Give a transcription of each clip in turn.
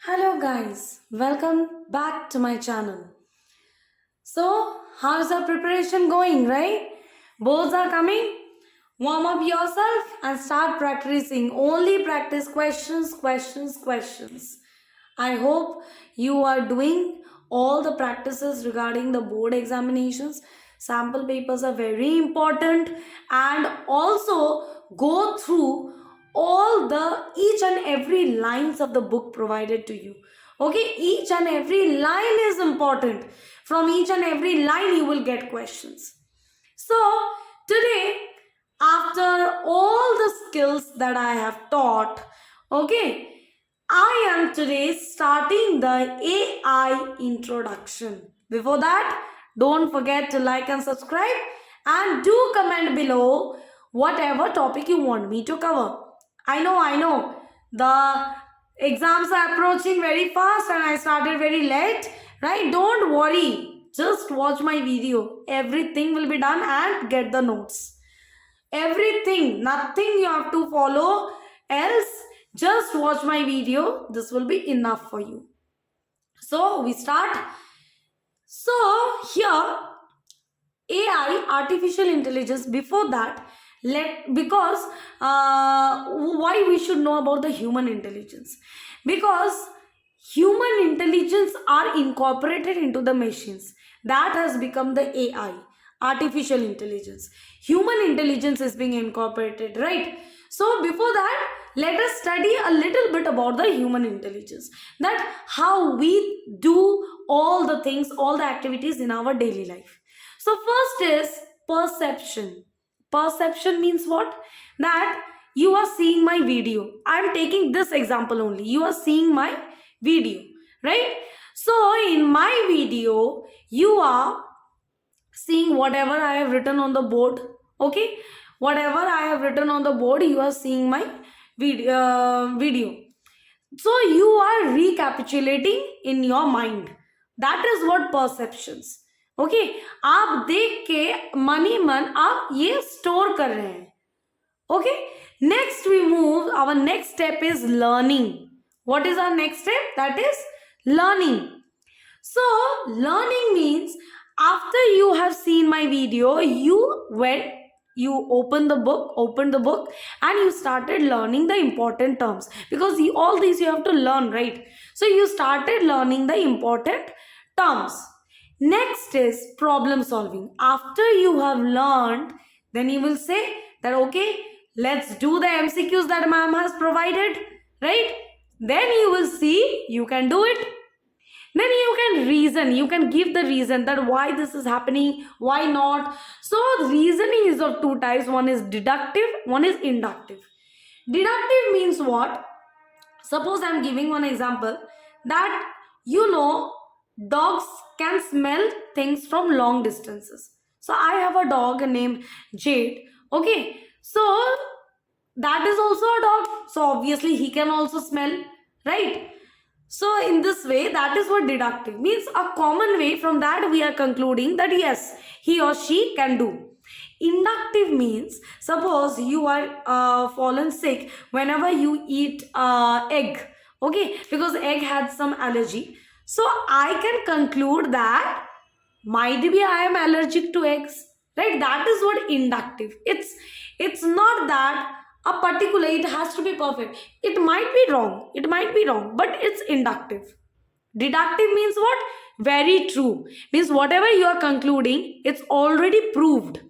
Hello guys, welcome back to my channel. So, how's our preparation going, right? Boards are coming. Warm up yourself and start practicing. Only practice questions, questions, questions. I hope you are doing all the practices regarding the board examinations. Sample papers are very important and also go through all the each and every lines of the book provided to you. Okay, each and every line is important. From each and every line you will get questions. So, today, after all the skills that I have taught, okay, I am today starting the AI introduction. Before that, don't forget to like and subscribe and do comment below whatever topic you want me to cover. I know, the exams are approaching very fast and I started very late, right? Don't worry, just watch my video. Everything will be done and get the notes. Everything, nothing you have to follow else. Just watch my video. This will be enough for you. So we start. So here AI, artificial intelligence. Before that, let because why we should know about the human intelligence, because human intelligence are incorporated into the machines. That has become the AI, artificial intelligence. Human intelligence is being incorporated, right? So before that, let us study a little bit about the human intelligence, that how we do all the things, all the activities in our daily life. So first is perception. Perception means what? That you are seeing my video. I am taking this example only. You are seeing my video, right? So in my video, you are seeing whatever I have written on the board. Okay, whatever I have written on the board, you are seeing my video. So you are recapitulating in your mind. That is what perceptions. Okay आप देख के money मन आप ये store कर रहे हैं. Okay, next we move. Our next step is learning. What is our next step? That is learning. So learning means after you have seen my video, you opened the book and you started learning the important terms, because all these you have to learn, right? So you started learning the important terms. Next is problem solving. After you have learned, then you will say that okay, let's do the MCQs that ma'am has provided, right? Then you will see you can do it. Then you can reason, you can give the reason that why this is happening, why not. So reasoning is of two types. One is deductive, one is inductive. Deductive means what? Suppose I'm giving one example, that dogs can smell things from long distances. So I have a dog named Jade. Okay, so that is also a dog, so obviously he can also smell, right? So in this way, that is what deductive means. A common way, from that we are concluding that yes, he or she can do. Inductive means, suppose you are fallen sick whenever you eat egg, okay, because egg had some allergy. So I can conclude that might be I am allergic to eggs, right? That is what inductive. It's not that a particular, it has to be perfect. It might be wrong, but it's inductive. Deductive means what? Very true. Means whatever you are concluding, it's already proved.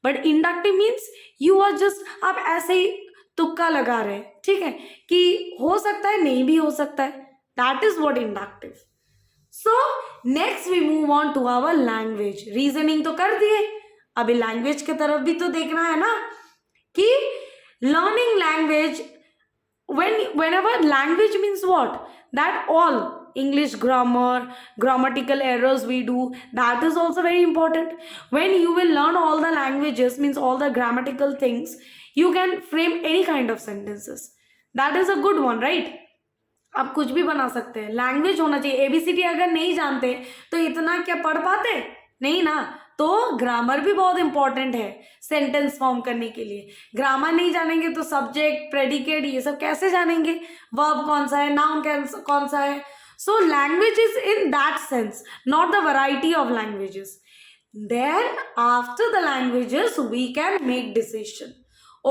But inductive means you are just, आप ऐसे ही तुक्का लगा रहे हैं, ठीक है, कि हो सकता है, नहीं भी हो सकता है. That is what inductive. So next we move on to our language. Reasoning तो कर दिए, अभी language के तरफ भी तो देखना है ना, कि learning language, whenever language means what? That all English grammar, grammatical errors we do, that is also very important. When you will learn all the languages, means all the grammatical things, you can frame any kind of sentences. That is a good one, right? आप कुछ भी बना सकते हैं. Language होना चाहिए. ABCD अगर नहीं जानते तो इतना क्या पढ़ पाते? नहीं ना. तो ग्रामर भी बहुत इंपॉर्टेंट है सेंटेंस फॉर्म करने के लिए. ग्रामर नहीं जानेंगे तो सब्जेक्ट, प्रेडिकेट, ये सब कैसे जानेंगे, वर्ब कौन सा है, नाउन कौन सा है. So language is in that sense, not the variety of languages. Then after the languages we can make decision.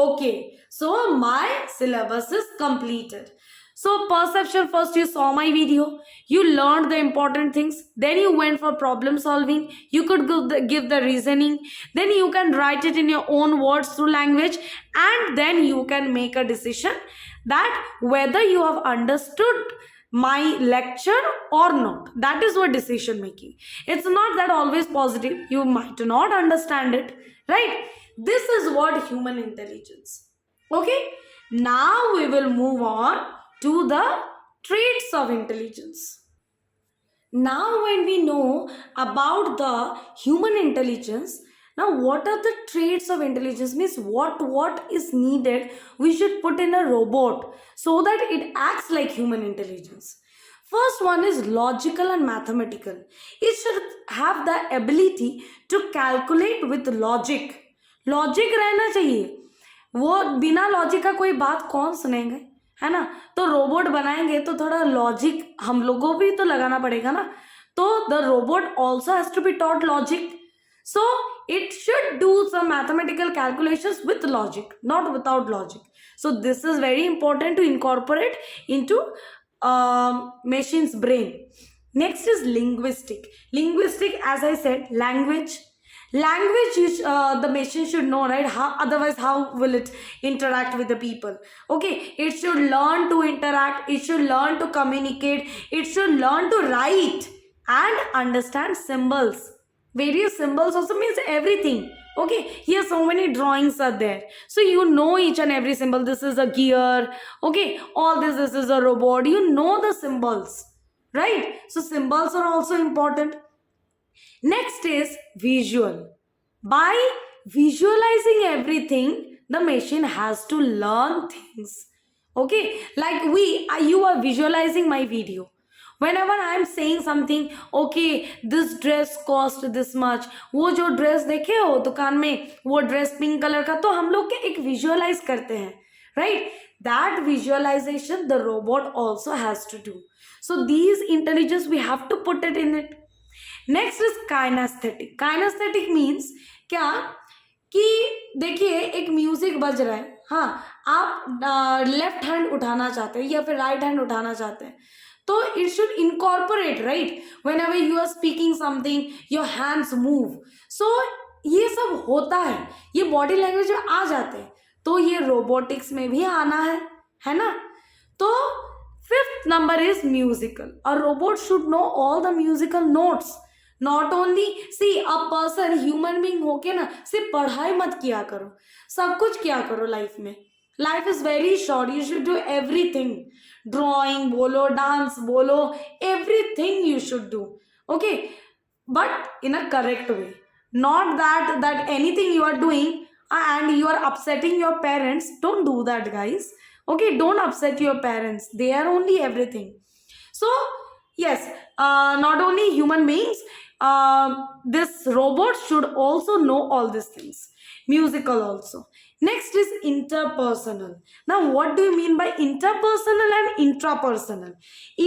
Okay, so my syllabus is completed. So perception, first you saw my video, you learned the important things, then you went for problem solving, you could give the reasoning, then you can write it in your own words through language, and then you can make a decision that whether you have understood my lecture or not. That is what decision making. It's not that always positive, you might not understand it, right? This is what human intelligence. Okay, now we will move on to the traits of intelligence. Now when we know about the human intelligence, now what are the traits of intelligence, means what is needed we should put in a robot so that it acts like human intelligence. First one is logical and mathematical. It should have the ability to calculate with logic. Logic रहना चाहिए, वो बिना logic का कोई बात कौन सुनेंगे, है ना. तो रोबोट बनाएंगे तो थोड़ा लॉजिक हम लोगों को भी तो लगाना पड़ेगा ना. तो the robot also has to be taught logic. So it should do some mathematical calculations with logic, not without logic. So this is very important to incorporate into machine's brain. Next is linguistic. Linguistic, as I said, language. Language the machine should know, right? Otherwise how will it interact with the people? Okay, it should learn to interact, it should learn to communicate, it should learn to write and understand symbols. Various symbols also means everything. Okay, here so many drawings are there, so you know each and every symbol. This is a gear, okay, all this is a robot. You know the symbols, right? So symbols are also important. Next is visual. By visualizing everything, the machine has to learn things. Okay, like you are visualizing my video. Whenever I am saying something, okay, this dress cost this much, वो जो dress देखे हो दुकान में, वो dress pink colour का, तो हम लोग एक विजुअलाइज करते हैं, right? That visualization the robot also has to do. So these intelligence we have to put it in it. Next is kinesthetic. Kinesthetic means क्या कि देखिए एक म्यूजिक बज रहा है, हाँ, आप लेफ्ट हैंड उठाना चाहते हैं या फिर राइट हैंड उठाना चाहते हैं, तो it should incorporate, right? Whenever you are speaking something, your hands move. So ये सब होता है, ये बॉडी लैंग्वेज में आ जाते हैं, तो ये रोबोटिक्स में भी आना है ना. तो fifth number is musical. A robot should know all the musical notes. Not only see a person, human being होके ना सिर्फ पढ़ाई मत किया करो, सब कुछ किया करो लाइफ में. Life is very short, you should do everything. Drawing बोलो, डांस बोलो, everything you should do. Okay, but in a correct way. Not that anything you are doing and you are upsetting your parents. Don't do that, guys. Okay, don't upset your parents. They are only everything. So yes, not only human beings, this robot should also know all these things. Musical also. Next is interpersonal. Now what do you mean by interpersonal and intrapersonal?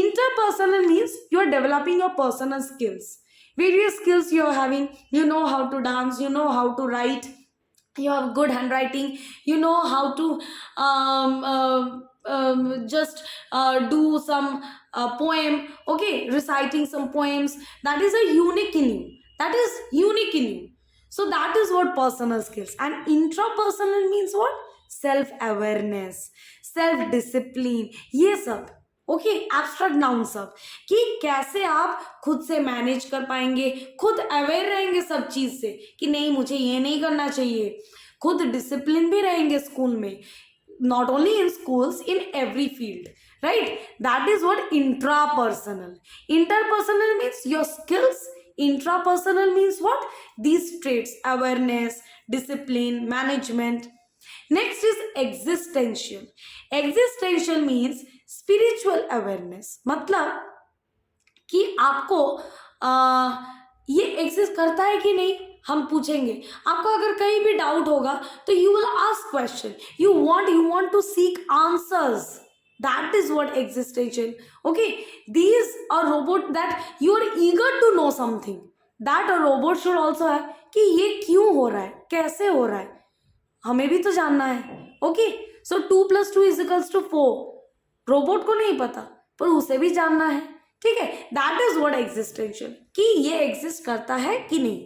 Interpersonal means you are developing your personal skills. Various skills you are having. You know how to dance, you know how to write, you have good handwriting, you know how to just do some poem, okay, reciting some poems. That is a unique in you, that is unique in you. So that is what personal skills. And intrapersonal means what? Self awareness, self discipline, ये सब. Okay, abstract noun सब, कि कैसे आप खुद से manage कर पाएंगे, खुद अवेयर रहेंगे सब चीज से कि नहीं मुझे ये नहीं करना चाहिए, खुद डिसिप्लिन भी रहेंगे स्कूल में, not only in schools, in every field, right? That is what intrapersonal. Interpersonal means your skills. Intrapersonal means what? These traits, awareness, discipline, management. Next is existential. Existential means spiritual awareness. मतलब कि आपको ये exist करता है कि नहीं, हम पूछेंगे। आपको अगर कहीं भी डाउट होगा तो you will ask question, you want to seek answers. That is what existential. Okay, these are robot that you are eager to know something. That a robot should also have कि ये क्यों हो रहा है, कैसे हो रहा है, हमें भी तो जानना है. ओके, सो 2 + 2 = 4. रोबोट को नहीं पता पर उसे भी जानना है. ठीक है, दैट इज व्हाट एग्जिस्टेंशियल, कि ये एग्जिस्ट करता है कि नहीं.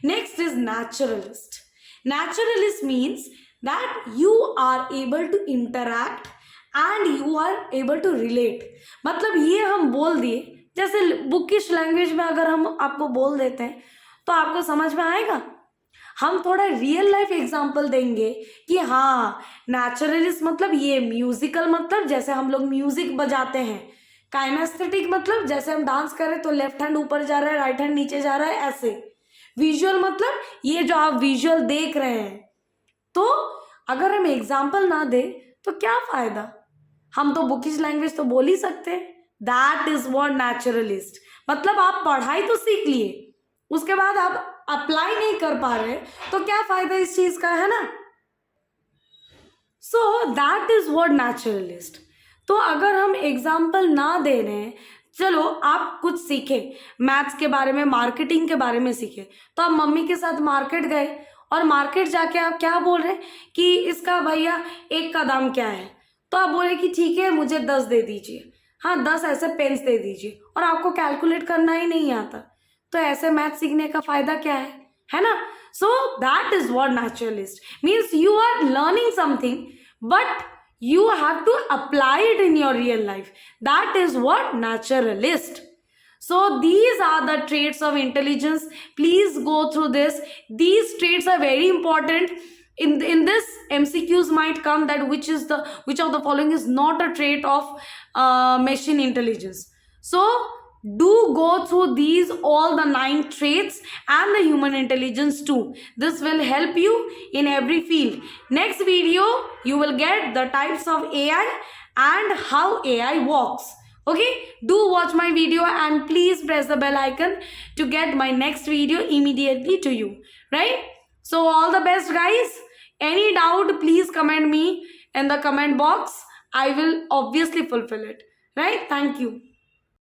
Next is naturalist. Naturalist means that you are able to interact and you are able to relate. मतलब ये हम बोल दिए, जैसे बुकिश लैंग्वेज में अगर हम आपको बोल देते हैं तो आपको समझ में आएगा. हम थोड़ा रियल लाइफ एग्जांपल देंगे कि हाँ, नेचुरलिस्ट मतलब ये, म्यूजिकल मतलब जैसे हम लोग म्यूजिक बजाते हैं, काइनेस्थेटिक मतलब जैसे हम डांस कर रहे हैं तो लेफ्ट हैंड ऊपर जा रहा है, राइट हैंड नीचे जा रहा है, ऐसे. विजुअल मतलब ये जो आप विजुअल देख रहे हैं. तो अगर हम एग्जाम्पल ना दे तो क्या फायदा, हम तो बुकिश लैंग्वेज तो बोल ही सकते हैं. That is what naturalist. मतलब आप पढ़ाई तो सीख लिए, उसके बाद आप अप्लाई नहीं कर पा रहे तो क्या फायदा इस चीज का, है ना. So that is what naturalist. तो अगर हम एग्जाम्पल ना दे रहे हैं, चलो आप कुछ सीखे, मैथ्स के बारे में, मार्केटिंग के बारे में सीखे, तो आप मम्मी के साथ मार्केट गए और मार्केट जाके आप क्या बोल रहे हैं कि इसका भैया एक का दाम क्या है, तो आप बोले कि ठीक है मुझे 10 दे दीजिए, हाँ 10 ऐसे पेन्स दे दीजिए, और आपको कैलकुलेट करना ही नहीं आता, तो ऐसे मैथ सीखने का फायदा क्या है ना. So that is what naturalist means. You are learning something but you have to apply it in your real life. That is what naturalist. So these are the traits of intelligence. Please go through this. These traits are very important. In this MCQs might come that which of the following is not a trait of machine intelligence. So do go through these all the 9 traits and the human intelligence too. This will help you in every field. Next video you will get the types of AI and how AI works. Okay, do watch my video and please press the bell icon to get my next video immediately to you, right? So all the best guys. Any doubt please comment me in the comment box. I will obviously fulfill it, right? Thank you.